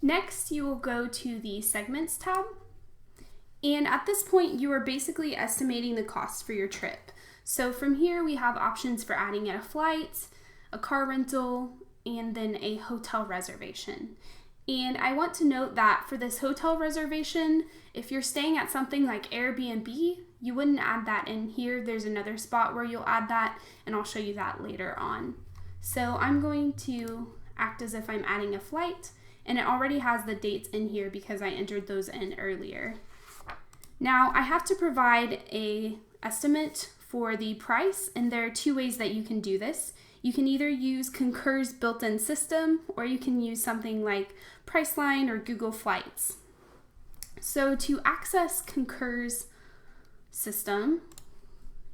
Next, you will go to the Segments tab. And at this point, you are basically estimating the cost for your trip. So from here, we have options for adding in a flight, a car rental, and then a hotel reservation. And I want to note that for this hotel reservation, if you're staying at something like Airbnb, you wouldn't add that in here. There's another spot where you'll add that, and I'll show you that later on. So I'm going to act as if I'm adding a flight, and it already has the dates in here because I entered those in earlier. Now I have to provide an estimate for the price, and there are two ways that you can do this. You can either use Concur's built-in system, or you can use something like Priceline or Google Flights. So to access Concur's system,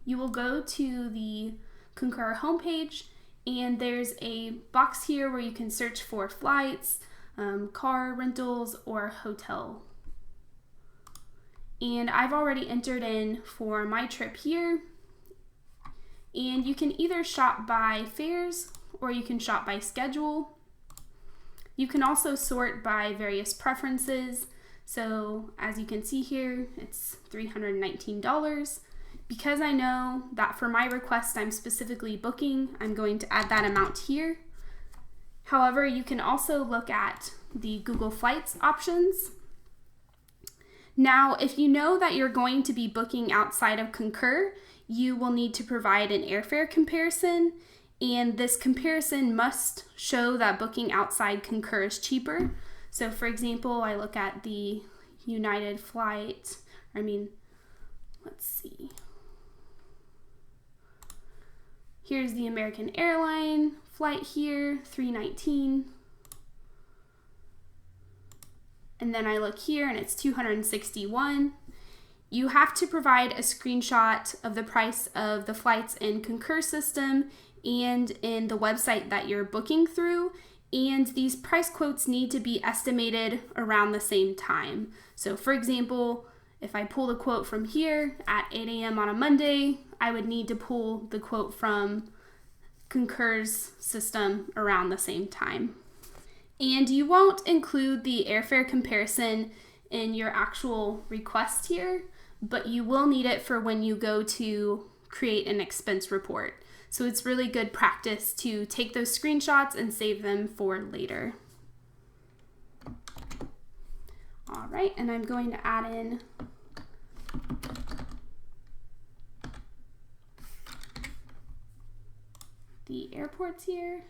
you will go to the Concur homepage, and there's a box here where you can search for flights, car rentals, or hotel. And I've already entered in for my trip here. And you can either shop by fares or you can shop by schedule. You can also sort by various preferences. So as you can see here, it's $319. Because I know that for my request I'm specifically booking, I'm going to add that amount here. However, you can also look at the Google Flights options. Now, if you know that you're going to be booking outside of Concur, you will need to provide an airfare comparison, and this comparison must show that booking outside Concur is cheaper. So for example, I look at the United flight, let's see. Here's the American Airline flight here, $319. And then I look here and it's $261. You have to provide a screenshot of the price of the flights in Concur system and in the website that you're booking through. And these price quotes need to be estimated around the same time. So for example, if I pull the quote from here at 8 a.m. on a Monday, I would need to pull the quote from Concur's system around the same time. And you won't include the airfare comparison in your actual request here, but you will need it for when you go to create an expense report. So it's really good practice to take those screenshots and save them for later. All right, and I'm going to add in the airports here.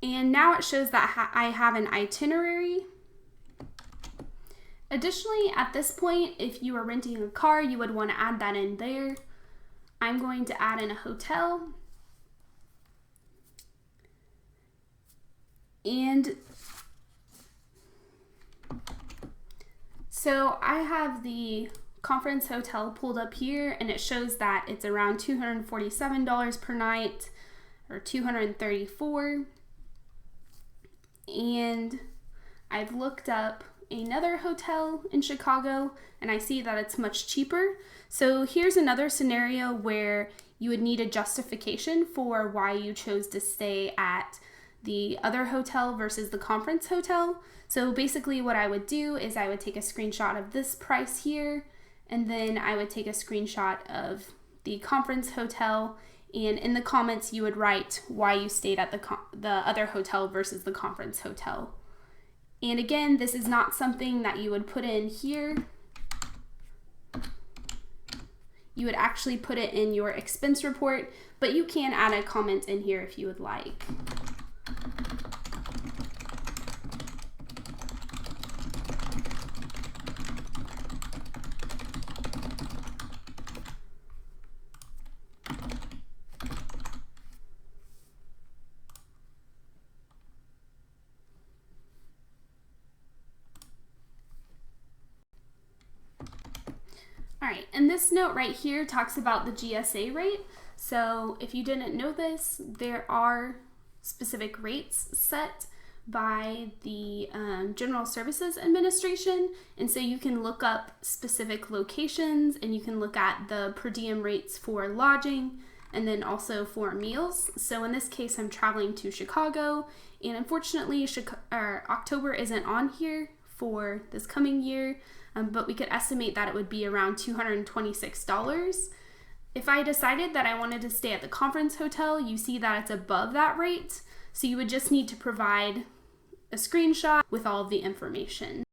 And now it shows that I have an itinerary. Additionally, at this point, if you are renting a car, you would want to add that in there. I'm going to add in a hotel. And so I have the Conference Hotel pulled up here, and it shows that it's around $247 per night, or $234. And I've looked up another hotel in Chicago, and I see that it's much cheaper. So here's another scenario where you would need a justification for why you chose to stay at the other hotel versus the Conference Hotel. So basically what I would do is I would take a screenshot of this price here, and then I would take a screenshot of the Conference Hotel, and in the comments you would write why you stayed at the other hotel versus the Conference Hotel. And again, this is not something that you would put in here. You would actually put it in your expense report, but you can add a comment in here if you would like. All right, and this note right here talks about the GSA rate. So if you didn't know this, there are specific rates set by the General Services Administration, and so you can look up specific locations and you can look at the per diem rates for lodging and then also for meals. So in this case, I'm traveling to Chicago, and unfortunately October isn't on here for this coming year, but we could estimate that it would be around $226. If I decided that I wanted to stay at the conference hotel, you see that it's above that rate, so you would just need to provide a screenshot with all of the information.